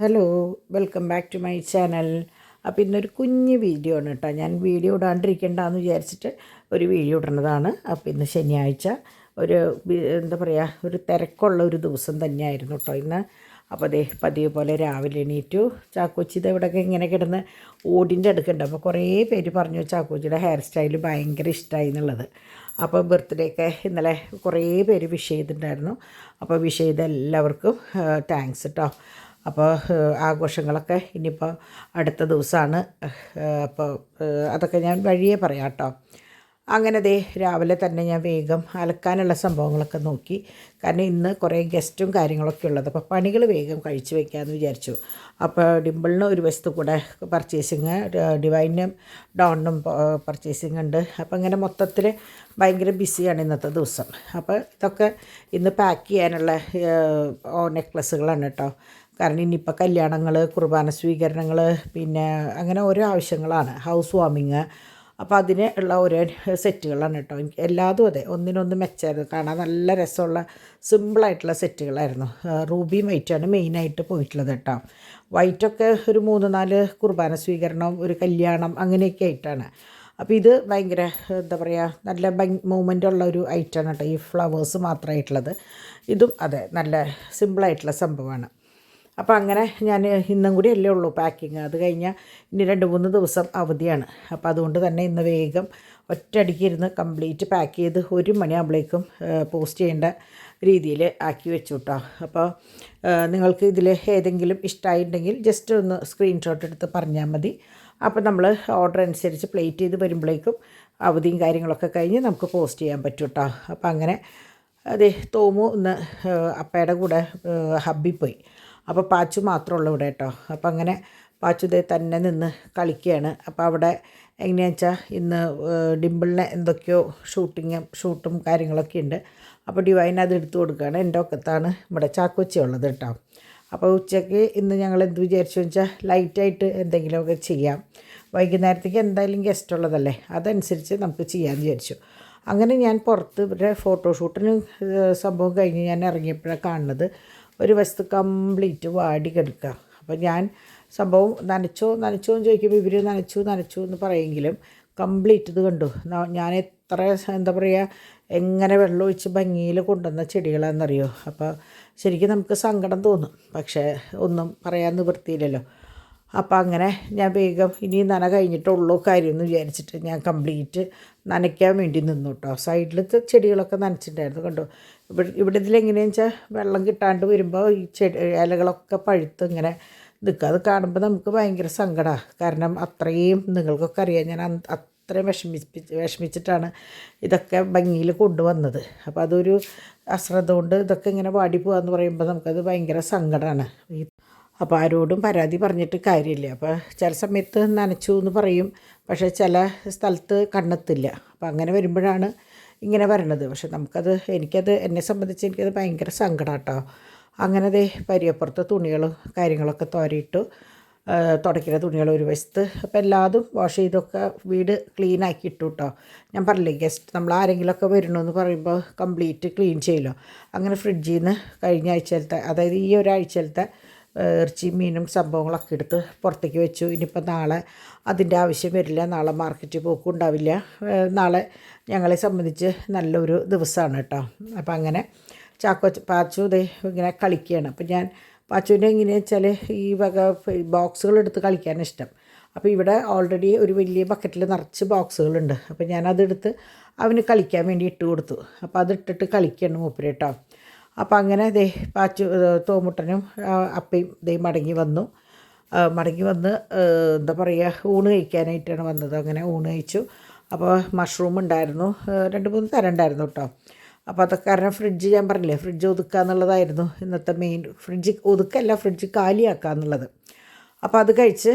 Hello, welcome back to my channel. അപ്പോൾ ഇന്നൊരു കുഞ്ഞ് വീഡിയോ ആണ് കേട്ടോ. ഞാൻ വീഡിയോ ഇടാണ്ടിരിക്കേണ്ടെന്ന് വിചാരിച്ചിട്ട് ഒരു വീഡിയോ ഇടുന്നതാണ്. അപ്പോൾ ഇന്ന് ശനിയാഴ്ച ഒരു എന്താ പറയുക, ഒരു തിരക്കുള്ള ഒരു ദിവസം തന്നെയായിരുന്നു കേട്ടോ ഇന്ന്. അപ്പോൾ അതേ പതിവ് പോലെ രാവിലെ എണീറ്റു. ചാക്കോച്ചി ഇവിടെയൊക്കെ ഇങ്ങനെ കിടന്ന് ഓടിൻ്റെ അടുക്കുണ്ട്. അപ്പോൾ കുറേ പേര് പറഞ്ഞു ചാക്കോച്ചിയുടെ ഹെയർ സ്റ്റൈൽ ഭയങ്കര ഇഷ്ടമായി എന്നുള്ളത്. അപ്പോൾ ബർത്ത്ഡേക്ക് ഇന്നലെ കുറേ പേര് വിഷ് ചെയ്തിട്ടുണ്ടായിരുന്നു. അപ്പോൾ വിഷ് ചെയ്ത എല്ലാവർക്കും താങ്ക്സ് കേട്ടോ. അപ്പോൾ ആഘോഷങ്ങളൊക്കെ ഇനിയിപ്പോൾ അടുത്ത ദിവസമാണ്. അപ്പോൾ അതൊക്കെ ഞാൻ വഴിയേ പറയാം കേട്ടോ. അങ്ങനെ ദേ രാവിലെ തന്നെ ഞാൻ വേഗം അലക്കാനുള്ള സംഭവങ്ങളൊക്കെ നോക്കി. കാരണം ഇന്ന് കുറേ ഗസ്റ്റും കാര്യങ്ങളൊക്കെ ഉള്ളത്. അപ്പോൾ പണികൾ വേഗം കഴിച്ച് വയ്ക്കാമെന്ന് വിചാരിച്ചു. അപ്പോൾ ഡിമ്പിളിന് ഒരു വശത്ത് കൂടെ പർച്ചേസിങ്, ഡിവൈനും ഡോണിനും പർച്ചേസിങ് ഉണ്ട്. അപ്പോൾ ഇങ്ങനെ മൊത്തത്തിൽ ഭയങ്കര ബിസിയാണ് ഇന്നത്തെ ദിവസം. അപ്പോൾ ഇതൊക്കെ ഇന്ന് പാക്ക് ചെയ്യാനുള്ള നെക്ലസ്സുകളാണ് കേട്ടോ. കാരണം ഇനിയിപ്പോൾ കല്യാണങ്ങൾ, കുർബാന സ്വീകരണങ്ങൾ, പിന്നെ അങ്ങനെ ഓരോ ആവശ്യങ്ങളാണ്, ഹൗസ് വാമിങ്. അപ്പോൾ അതിന് ഉള്ള ഓരോ സെറ്റുകളാണ് കേട്ടോ. എനിക്ക് എല്ലാതും അതെ ഒന്നിനൊന്ന് മെച്ചമായിരുന്നു. കാണാൻ നല്ല രസമുള്ള സിമ്പിളായിട്ടുള്ള സെറ്റുകളായിരുന്നു. റൂബിയും വൈറ്റാണ് മെയിനായിട്ട് പോയിട്ടുള്ളത് കേട്ടോ. വൈറ്റൊക്കെ ഒരു 3-4 കുർബാന സ്വീകരണം, ഒരു കല്യാണം അങ്ങനെയൊക്കെ ആയിട്ടാണ്. അപ്പോൾ ഇത് ഭയങ്കര എന്താ പറയുക, നല്ല മൂവ്മെൻ്റുള്ള ഒരു ഐറ്റമാണ് കേട്ടോ. ഈ ഫ്ലവേഴ്സ് മാത്രമായിട്ടുള്ളത്. ഇതും അതെ നല്ല സിമ്പിളായിട്ടുള്ള സംഭവമാണ്. അപ്പോൾ അങ്ങനെ ഞാൻ ഇന്നും കൂടി അല്ലേ ഉള്ളൂ പാക്കിങ്. അത് കഴിഞ്ഞാൽ ഇനി 2-3 ദിവസം അവധിയാണ്. അപ്പോൾ അതുകൊണ്ട് തന്നെ ഇന്ന് വേഗം ഒറ്റയടിക്ക് ഇരുന്ന് കംപ്ലീറ്റ് പാക്ക് ചെയ്ത് 1 മണിയാകുമ്പോഴേക്കും പോസ്റ്റ് ചെയ്യേണ്ട രീതിയിൽ ആക്കി വെച്ചു കേട്ടോ. അപ്പോൾ നിങ്ങൾക്ക് ഇതിൽ ഏതെങ്കിലും ഇഷ്ടമായിട്ടുണ്ടെങ്കിൽ ജസ്റ്റ് ഒന്ന് സ്ക്രീൻഷോട്ട് എടുത്ത് പറഞ്ഞാൽ മതി. അപ്പോൾ നമ്മൾ ഓർഡർ അനുസരിച്ച് പ്ലേറ്റ് ചെയ്ത് വരുമ്പോഴേക്കും അവധിയും കാര്യങ്ങളൊക്കെ കഴിഞ്ഞ് നമുക്ക് പോസ്റ്റ് ചെയ്യാൻ പറ്റും കേട്ടോ. അപ്പോൾ അങ്ങനെ അതെ തോമു ഇന്ന് അപ്പയുടെ കൂടെ ഹബ്ബിൽ പോയി. അപ്പോൾ പാച്ചു മാത്രമുള്ളൂ ഇവിടെ കേട്ടോ. അപ്പോൾ അങ്ങനെ പാച്ചു ഇതേ തന്നെ നിന്ന് കളിക്കുകയാണ്. അപ്പോൾ അവിടെ എങ്ങനെയാണെന്ന് വെച്ചാൽ ഇന്ന് ഡിമ്പിളിനെ എന്തൊക്കെയോ ഷൂട്ടും കാര്യങ്ങളൊക്കെ ഉണ്ട്. അപ്പോൾ ഡിവൈൻ അത് എടുത്തു കൊടുക്കുകയാണ്. എൻ്റെ ഒക്കത്താണ് ഇവിടെ ചാക്കോച്ചി ഉള്ളത് കേട്ടോ. അപ്പോൾ ഉച്ചയ്ക്ക് ഇന്ന് ഞങ്ങൾ എന്ത് വിചാരിച്ചു വെച്ചാൽ ലൈറ്റായിട്ട് എന്തെങ്കിലുമൊക്കെ ചെയ്യാം. വൈകുന്നേരത്തേക്ക് എന്തായാലും ഗസ്റ്റ് ഉള്ളതല്ലേ, അതനുസരിച്ച് നമുക്ക് ചെയ്യാമെന്ന് വിചാരിച്ചു. അങ്ങനെ ഞാൻ പുറത്ത് ഇവരുടെ ഫോട്ടോഷൂട്ടിന് സംഭവം കഴിഞ്ഞ് ഞാൻ ഇറങ്ങിയപ്പോഴാണ് കാണുന്നത് ഒരു വശത്ത് കംപ്ലീറ്റ് വാടി കിടക്കുക. അപ്പോൾ ഞാൻ സംഭവം നനച്ചോ എന്ന് ചോദിക്കുമ്പോൾ ഇവർ നനച്ചു എന്ന് പറയുമെങ്കിലും കംപ്ലീറ്റ് ഇത് കണ്ടു. ഞാൻ എത്ര എന്താ പറയുക, എങ്ങനെ വെള്ളമൊഴിച്ച് ഭംഗിയിൽ കൊണ്ടുവന്ന ചെടികളാണെന്നറിയോ. അപ്പോൾ ശരിക്കും നമുക്ക് സങ്കടം തോന്നും, പക്ഷേ ഒന്നും പറയാൻ നിവൃത്തിയില്ലല്ലോ. അപ്പോൾ അങ്ങനെ ഞാൻ വേഗം ഇനി നന കഴിഞ്ഞിട്ടുള്ളൂ കാര്യമെന്ന് വിചാരിച്ചിട്ട് ഞാൻ കംപ്ലീറ്റ് നനയ്ക്കാൻ വേണ്ടി നിന്നു കേട്ടോ. സൈഡിലത്തെ ചെടികളൊക്കെ നനച്ചിട്ടുണ്ടായിരുന്നു കണ്ടോ. ഇവിടെ ഇതിലെങ്ങനെയാണെന്ന് വെച്ചാൽ വെള്ളം കിട്ടാണ്ട് വരുമ്പോൾ ഈ ഇലകളൊക്കെ പഴുത്ത് ഇങ്ങനെ നിൽക്കുക. അത് കാണുമ്പോൾ നമുക്ക് ഭയങ്കര സങ്കടമാണ്. കാരണം അത്രയും നിങ്ങൾക്കൊക്കെ അറിയാം, ഞാൻ അത്രയും വിഷമിച്ചിട്ടാണ് ഇതൊക്കെ ഭംഗിയിൽ കൊണ്ടുവന്നത്. അപ്പോൾ അതൊരു അശ്രദ്ധ കൊണ്ട് ഇതൊക്കെ ഇങ്ങനെ വാടി പോകാമെന്ന് പറയുമ്പോൾ നമുക്കത് ഭയങ്കര സങ്കടമാണ്. അപ്പോൾ ആരോടും പരാതി പറഞ്ഞിട്ട് കാര്യമില്ല. അപ്പോൾ ചില സമയത്ത് നനച്ചു എന്ന് പറയും, പക്ഷേ ചില സ്ഥലത്ത് കണ്ണെത്തില്ല. അപ്പോൾ അങ്ങനെ വരുമ്പോഴാണ് ഇങ്ങനെ വരണത്. പക്ഷെ എനിക്കത് എന്നെ സംബന്ധിച്ച് എനിക്കത് ഭയങ്കര സങ്കടം കേട്ടോ. അങ്ങനെ ദേ പരിയപ്പുറത്ത് തുണികളും കാര്യങ്ങളൊക്കെ തോരയിട്ടു. തുടയ്ക്കുന്ന തുണികൾ ഒരു വശത്ത്. അപ്പോൾ എല്ലാതും വാഷ് ചെയ്തൊക്കെ വീട് ക്ലീൻ ആക്കി ഇട്ടു കേട്ടോ. ഞാൻ പറഞ്ഞില്ലേ, ഗസ്റ്റ് നമ്മൾ ആരെങ്കിലുമൊക്കെ വരണമെന്ന് പറയുമ്പോൾ കംപ്ലീറ്റ് ക്ലീൻ ചെയ്യുമല്ലോ. അങ്ങനെ ഫ്രിഡ്ജിൽ നിന്ന് കഴിഞ്ഞ ആഴ്ചയിലത്തെ, അതായത് ഈ ഒരാഴ്ചയിലത്തെ ഇറച്ചിയും മീനും സംഭവങ്ങളൊക്കെ എടുത്ത് പുറത്തേക്ക് വെച്ചു. ഇനിയിപ്പോൾ നാളെ അതിൻ്റെ ആവശ്യം വരില്ല. നാളെ മാർക്കറ്റിൽ പോക്കും ഉണ്ടാവില്ല. നാളെ ഞങ്ങളെ സംബന്ധിച്ച് നല്ലൊരു ദിവസമാണ് കേട്ടോ. അപ്പോൾ അങ്ങനെ പാച്ചു ദേ ഇങ്ങനെ കളിക്കുകയാണ്. അപ്പോൾ ഞാൻ പാച്ചുവിൻ്റെ എങ്ങനെയാണെന്ന് വെച്ചാൽ ഈ വക ബോക്സുകൾ എടുത്ത് കളിക്കാൻ ഇഷ്ടം. അപ്പോൾ ഇവിടെ ഓൾറെഡി ഒരു വലിയ ബക്കറ്റിൽ നിറച്ച് ബോക്സുകളുണ്ട്. അപ്പോൾ ഞാനതെടുത്ത് അവന് കളിക്കാൻ വേണ്ടി ഇട്ട് കൊടുത്തു. അപ്പോൾ അതിട്ടിട്ട് കളിക്കുകയാണ് മൂപ്പര് കേട്ടോ. അപ്പം അങ്ങനെ ദേ തോമുട്ടനും അപ്പയും ദേ മടങ്ങി വന്ന് എന്താ പറയുക, ഊണ് കഴിക്കാനായിട്ടാണ് വന്നത്. അങ്ങനെ ഊണ് കഴിച്ചു. അപ്പോൾ മഷ്റൂം ഉണ്ടായിരുന്നു, 2-3 തരം ഉണ്ടായിരുന്നു കേട്ടോ. അപ്പോൾ അതൊക്കെ കാരണം ഫ്രിഡ്ജ്, ഞാൻ പറഞ്ഞില്ലേ ഫ്രിഡ്ജ് ഒതുക്കുക എന്നുള്ളതായിരുന്നു ഇന്നത്തെ മെയിൻ. ഫ്രിഡ്ജ് കാലിയാക്കുക എന്നുള്ളത്. അപ്പോൾ അത് കഴിച്ച്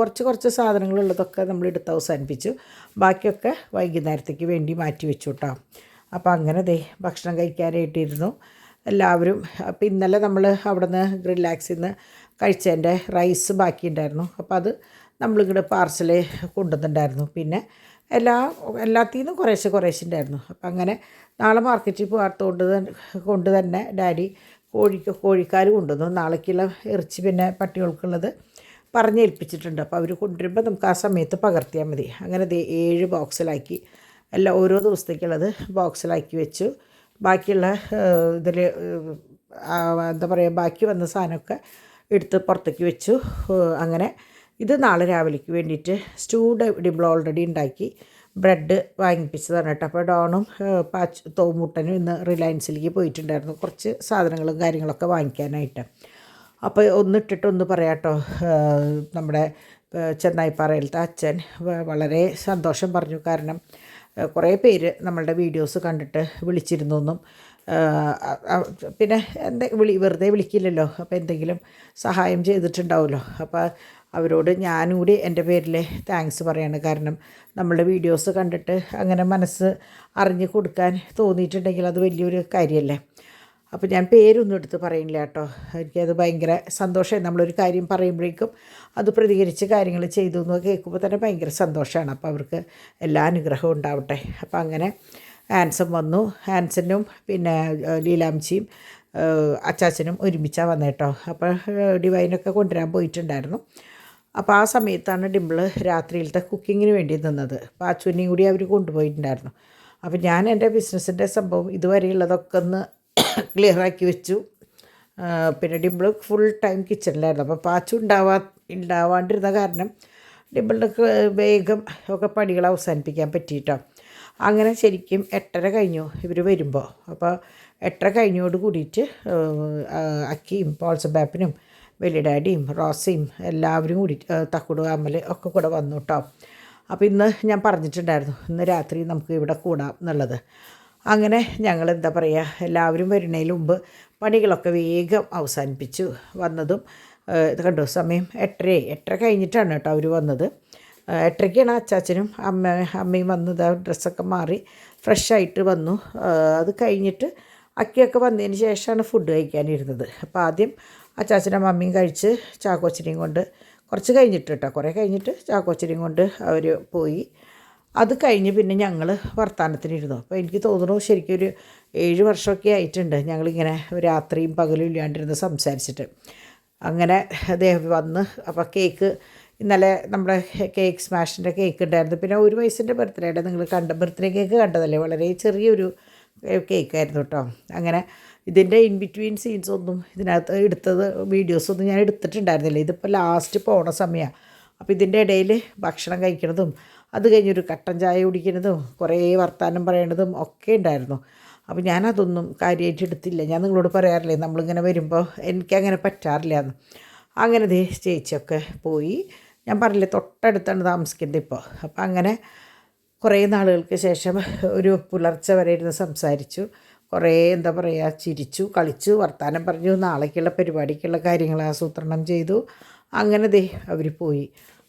കുറച്ച് സാധനങ്ങളുള്ളതൊക്കെ നമ്മൾ എടുത്ത് അവസാനിപ്പിച്ചു. ബാക്കിയൊക്കെ വൈകുന്നേരത്തേക്ക് വേണ്ടി മാറ്റി വെച്ചു കേട്ടോ. അപ്പോൾ അങ്ങനെ ദേ ഭക്ഷണം കഴിക്കാനായിട്ടിരുന്നു എല്ലാവരും. അപ്പോൾ ഇന്നലെ നമ്മൾ അവിടെ നിന്ന് റിലാക്സിൽ നിന്ന് കഴിച്ചതിൻ്റെ റൈസ് ബാക്കിയുണ്ടായിരുന്നു. അപ്പോൾ അത് നമ്മളിങ്ങോട്ട് പാർസൽ കൊണ്ടുവന്നിട്ടുണ്ടായിരുന്നു. പിന്നെ എല്ലാത്തിൽ നിന്നും കുറേശ്ശെ ഉണ്ടായിരുന്നു. അപ്പം അങ്ങനെ നാളെ മാർക്കറ്റിൽ പോകാത്തതുകൊണ്ട് കൊണ്ട് തന്നെ ഡാഡി കോഴിക്കാർ കൊണ്ടുവന്നു. നാളേക്കുള്ള ഇറച്ചി പിന്നെ പട്ടികൾക്കുള്ളത് പറഞ്ഞേൽപ്പിച്ചിട്ടുണ്ട്. അപ്പോൾ അവർ കൊണ്ടുവരുമ്പോൾ നമുക്ക് ആ സമയത്ത് പകർത്തിയാൽ മതി. അങ്ങനെ 7 ബോക്സിലാക്കി എല്ലാം ഓരോ ദിവസത്തേക്കുള്ളത് ബോക്സിലാക്കി വെച്ചു. ബാക്കിയുള്ള ഇതിൽ എന്താ പറയുക, ബാക്കി വന്ന സാധനമൊക്കെ എടുത്ത് പുറത്തേക്ക് വെച്ചു. അങ്ങനെ ഇത് നാളെ രാവിലേക്ക് വേണ്ടിയിട്ട് ഡിംപിൾ ഓൾറെഡി ഉണ്ടാക്കി ബ്രെഡ് വാങ്ങിപ്പിച്ചതാണ് കേട്ടോ. അപ്പോൾ ഡോണും തോമുട്ടനും ഇന്ന് റിലയൻസിലേക്ക് പോയിട്ടുണ്ടായിരുന്നു കുറച്ച് സാധനങ്ങളും കാര്യങ്ങളൊക്കെ വാങ്ങിക്കാനായിട്ട്. അപ്പോൾ ഒന്നിട്ടിട്ട് ഒന്ന് പറയാം കേട്ടോ, നമ്മുടെ ചെന്നായിപ്പാറയിലത്തെ അച്ഛൻ വളരെ സന്തോഷം പറഞ്ഞു. കാരണം കുറേ പേര് നമ്മളുടെ വീഡിയോസ് കണ്ടിട്ട് വിളിച്ചിരുന്നു എന്നും പിന്നെ വെറുതെ വിളിക്കില്ലല്ലോ, അപ്പോൾ എന്തെങ്കിലും സഹായം ചെയ്തിട്ടുണ്ടാവുമല്ലോ. അപ്പോൾ അവരോട് ഞാനും കൂടി എൻ്റെ പേരിൽ താങ്ക്സ് പറയാണ്. കാരണം നമ്മളുടെ വീഡിയോസ് കണ്ടിട്ട് അങ്ങനെ മനസ്സ് അറിഞ്ഞ് കൊടുക്കാൻ തോന്നിയിട്ടുണ്ടെങ്കിൽ അത് വലിയൊരു കാര്യമല്ലേ. അപ്പോൾ ഞാൻ പേരൊന്നും എടുത്ത് പറയുന്നില്ല കേട്ടോ. എനിക്കത് ഭയങ്കര സന്തോഷമായി. നമ്മളൊരു കാര്യം പറയുമ്പോഴേക്കും അത് പ്രതികരിച്ച് കാര്യങ്ങൾ ചെയ്തു എന്ന് കേൾക്കുമ്പോൾ തന്നെ ഭയങ്കര സന്തോഷമാണ്. അപ്പോൾ അവർക്ക് എല്ലാ അനുഗ്രഹവും ഉണ്ടാവട്ടെ. അപ്പോൾ അങ്ങനെ ആൻസൺ വന്നു. ആൻസനും പിന്നെ ലീലാംച്ചിയും അച്ചാച്ചനും ഒരുമിച്ചാണ് വന്നേട്ടോ. അപ്പോൾ ഡിവൈനൊക്കെ കൊണ്ടുവരാൻ പോയിട്ടുണ്ടായിരുന്നു. അപ്പോൾ ആ സമയത്താണ് ഡിംപിൾ രാത്രിയിലത്തെ കുക്കിങ്ങിന് വേണ്ടി നിന്നത്. പാച്ചുവിനെയും കൂടി അവർ കൊണ്ടുപോയിട്ടുണ്ടായിരുന്നു. അപ്പോൾ ഞാൻ എൻ്റെ ബിസിനസ്സിൻ്റെ സംഭവം ഇതുവരെയുള്ളതൊക്കെ ഒന്ന് ക്ലിയറാക്കി വെച്ചു. പിന്നെ ഡിംപിൾ ഫുൾ ടൈം കിച്ചണിലായിരുന്നു. അപ്പോൾ പാച്ചു ഉണ്ടാവാണ്ടിരുന്ന കാരണം ഡിംപിളിന് വേഗം ഒക്കെ പണികൾ അവസാനിപ്പിക്കാൻ പറ്റിയിട്ടോ. അങ്ങനെ ശരിക്കും 8:30 കഴിഞ്ഞു ഇവർ വരുമ്പോൾ. അപ്പോൾ 8:30 കഴിഞ്ഞോട് കൂടിയിട്ട് അക്കിയും പോൾസബാപ്പിനും വലിയ ഡാഡിയും റോസയും എല്ലാവരും കൂടി തക്കുടു അമ്മൽ ഒക്കെ കൂടെ വന്നു കേട്ടോ. അപ്പോൾ ഇന്ന് ഞാൻ പറഞ്ഞിട്ടുണ്ടായിരുന്നു ഇന്ന് രാത്രി നമുക്ക് ഇവിടെ കൂടാം എന്നുള്ളത്. അങ്ങനെ ഞങ്ങൾ എന്താ പറയുക, എല്ലാവരും വരുന്നതിന് മുമ്പ് പണികളൊക്കെ വേഗം അവസാനിപ്പിച്ചു. വന്നതും ഇത് കണ്ടു, സമയം 8:30 കഴിഞ്ഞിട്ടാണ് കേട്ടോ അവർ വന്നത്. 8:30ക്കാണ് അച്ചാച്ചനും അമ്മയും വന്നത്. ഡ്രസ്സൊക്കെ മാറി ഫ്രഷായിട്ട് വന്നു. അത് കഴിഞ്ഞിട്ട് അക്കിയൊക്കെ വന്നതിന് ശേഷമാണ് ഫുഡ് കഴിക്കാനിരുന്നത്. അപ്പോൾ ആദ്യം അച്ചാച്ചനും അമ്മയും കഴിച്ച് ചാക്കോച്ചനെയും കൊണ്ട് കുറച്ച് കഴിഞ്ഞിട്ട് കേട്ടോ, കുറേ കഴിഞ്ഞിട്ട് ചാക്കോച്ചനെയും കൊണ്ട് അവർ പോയി. അത് കഴിഞ്ഞ് പിന്നെ ഞങ്ങൾ വർത്തമാനത്തിനിരുന്നു. അപ്പോൾ എനിക്ക് തോന്നുന്നു ശരിക്കും ഒരു 7 വർഷമൊക്കെ ആയിട്ടുണ്ട് ഞങ്ങളിങ്ങനെ രാത്രിയും പകലും ഇല്ലാണ്ടിരുന്ന് സംസാരിച്ചിട്ട്. അങ്ങനെ അദ്ദേഹം വന്ന് അപ്പോൾ കേക്ക് ഇന്നലെ നമ്മുടെ കേക്ക് സ്മാഷിൻ്റെ കേക്ക് ഉണ്ടായിരുന്നു. പിന്നെ 1 വയസ്സിൻ്റെ ബർത്ത്ഡേയുടെ നിങ്ങൾ ബർത്ത്ഡേ കേക്ക് കണ്ടതല്ലേ, വളരെ ചെറിയൊരു കേക്കായിരുന്നു കേട്ടോ. അങ്ങനെ ഇതിൻ്റെ ഇൻ ബിറ്റ്വീൻ സീൻസ് ഒന്നും ഇതിനകത്ത് എടുത്തത് വീഡിയോസൊന്നും ഞാൻ എടുത്തിട്ടുണ്ടായിരുന്നില്ല. ഇതിപ്പോൾ ലാസ്റ്റ് പോണ സമയമാണ്. അപ്പോൾ ഇതിൻ്റെ ഇടയിൽ ഭക്ഷണം കഴിക്കുന്നതും അത് കഴിഞ്ഞൊരു കട്ടൻ ചായ കുടിക്കുന്നതും കുറേ വർത്തമാനം പറയണതും ഒക്കെ ഉണ്ടായിരുന്നു. അപ്പോൾ ഞാനതൊന്നും കാര്യമായിട്ട് എടുത്തില്ല. ഞാൻ നിങ്ങളോട് പറയാറില്ലേ, നമ്മളിങ്ങനെ വരുമ്പോൾ എനിക്കങ്ങനെ പറ്റാറില്ല എന്ന്. അങ്ങനെ ചേച്ചിയൊക്കെ പോയി. ഞാൻ പറഞ്ഞില്ലേ തൊട്ടടുത്താണ് താമസിക്കുന്നത് ഇപ്പോൾ. അപ്പോൾ അങ്ങനെ കുറേ നാളുകൾക്ക് ശേഷം ഒരു പുലർച്ചെ വരെ ഇരുന്ന് സംസാരിച്ചു. കുറേ എന്താ പറയുക, ചിരിച്ചു കളിച്ചു വർത്തമാനം പറഞ്ഞു. നാളേക്കുള്ള പരിപാടിക്കുള്ള കാര്യങ്ങൾ ആസൂത്രണം ചെയ്തു. അങ്ങനെ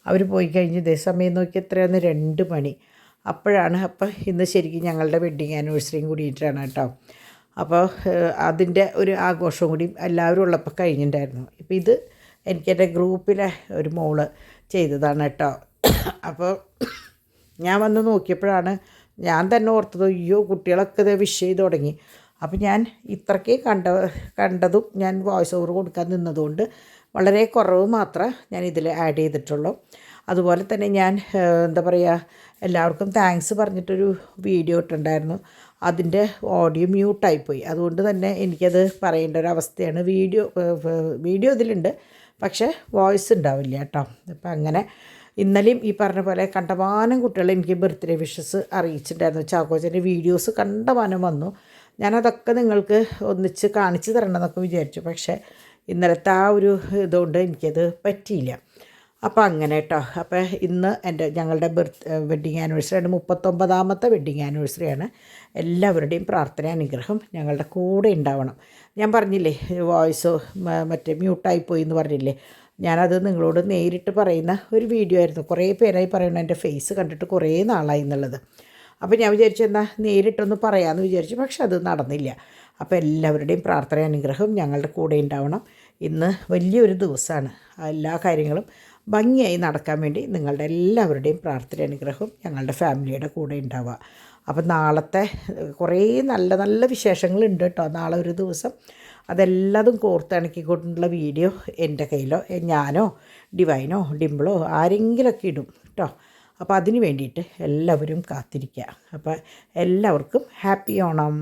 അവർ പോയി കഴിഞ്ഞ് സമയം നോക്കി എത്രയാന്ന് 2 മണി. അപ്പോഴാണ് ഇന്ന് ശരിക്കും ഞങ്ങളുടെ വെഡ്ഡിങ് ആനിവേഴ്സറിയും കൂടിയിട്ടാണ് കേട്ടോ. അപ്പോൾ അതിൻ്റെ ഒരു ആഘോഷവും കൂടി എല്ലാവരും ഉള്ളപ്പോൾ കഴിഞ്ഞിട്ടുണ്ടായിരുന്നു. ഇപ്പോൾ ഇത് എനിക്കെൻ്റെ ഗ്രൂപ്പിലെ ഒരു മോള് ചെയ്തതാണ് കേട്ടോ. അപ്പോൾ ഞാൻ വന്ന് നോക്കിയപ്പോഴാണ് ഞാൻ തന്നെ ഓർത്തത്, അയ്യോ കുട്ടികളൊക്കെ ഇത് വിഷ് ചെയ്ത് തുടങ്ങി. അപ്പോൾ ഞാൻ ഇത്രയ്ക്ക് കണ്ടതും ഞാൻ വോയിസ് ഓവർ കൊടുക്കാൻ നിന്നതുകൊണ്ട് വളരെ കുറവ് മാത്രമേ ഞാൻ ഇതിൽ ആഡ് ചെയ്തിട്ടുള്ളൂ. അതുപോലെ തന്നെ ഞാൻ എന്താ പറയുക, എല്ലാവർക്കും താങ്ക്സ് പറഞ്ഞിട്ടൊരു വീഡിയോ ഇട്ടിട്ടുണ്ടായിരുന്നു. അതിൻ്റെ ഓഡിയോ മ്യൂട്ടായിപ്പോയി. അതുകൊണ്ട് തന്നെ എനിക്കത് പറയേണ്ട ഒരു അവസ്ഥയാണ്. വീഡിയോ ഇതിലുണ്ട്, പക്ഷേ വോയിസ് ഉണ്ടാവില്ല കേട്ടോ. അപ്പം അങ്ങനെ ഇന്നലെയും ഈ പറഞ്ഞ പോലെ കണ്ടമാനം കുട്ടികൾ എനിക്ക് ബർത്ത്ഡേ വിഷസ് അറിയിച്ചിട്ടുണ്ടായിരുന്നു. ചാക്കോച്ചൻ്റെ വീഡിയോസ് കണ്ടമാനം വന്നു. ഞാനതൊക്കെ നിങ്ങൾക്ക് ഒന്നിച്ച് കാണിച്ചു തരണമെന്നൊക്കെ വിചാരിച്ചു. പക്ഷേ ഇന്നലത്തെ ആ ഒരു ഇതുകൊണ്ട് എനിക്കത് പറ്റിയില്ല. അപ്പോൾ അങ്ങനെ കേട്ടോ. അപ്പോൾ ഇന്ന് ഞങ്ങളുടെ വെഡ്ഡിങ് ആനിവേഴ്സറിയാണ്, 39ാമത്തെ വെഡ്ഡിങ് ആനിവേഴ്സറിയാണ്. എല്ലാവരുടെയും പ്രാർത്ഥന അനുഗ്രഹം ഞങ്ങളുടെ കൂടെ ഉണ്ടാവണം. ഞാൻ പറഞ്ഞില്ലേ വോയിസ് മ്യൂട്ടായിപ്പോയി എന്ന് പറഞ്ഞില്ലേ, ഞാനത് നിങ്ങളോട് നേരിട്ട് പറയുന്ന ഒരു വീഡിയോ ആയിരുന്നു. കുറേ പേരായി പറയണം എൻ്റെ ഫേസ് കണ്ടിട്ട് കുറേ നാളായി എന്നുള്ളത്. അപ്പോൾ ഞാൻ വിചാരിച്ചു എന്നാൽ നേരിട്ടൊന്ന് പറയാമെന്ന് വിചാരിച്ചു, പക്ഷെ അത് നടന്നില്ല. അപ്പോൾ എല്ലാവരുടെയും പ്രാർത്ഥന അനുഗ്രഹം ഞങ്ങളുടെ കൂടെ ഉണ്ടാവണം. ഇന്ന് വലിയൊരു ദിവസമാണ്. എല്ലാ കാര്യങ്ങളും ഭംഗിയായി നടക്കാൻ വേണ്ടി നിങ്ങളുടെ എല്ലാവരുടെയും പ്രാർത്ഥന അനുഗ്രഹം ഞങ്ങളുടെ ഫാമിലിയുടെ കൂടെ ഉണ്ടാവുക. അപ്പോൾ നാളത്തെ കുറേ നല്ല നല്ല വിശേഷങ്ങളുണ്ട് കേട്ടോ. നാളെ ഒരു ദിവസം അതെല്ലാതും കോർത്തിണക്കിക്കൊണ്ടുള്ള വീഡിയോ എൻ്റെ കയ്യിലോ ഞാനോ ഡിവൈനോ ഡിംപിളോ ആരെങ്കിലുമൊക്കെ ഇടും കേട്ടോ. അപ്പോൾ അതിന് വേണ്ടിയിട്ട് എല്ലാവരും കാത്തിരിക്കുക. അപ്പോൾ എല്ലാവർക്കും ഹാപ്പി ഓണം.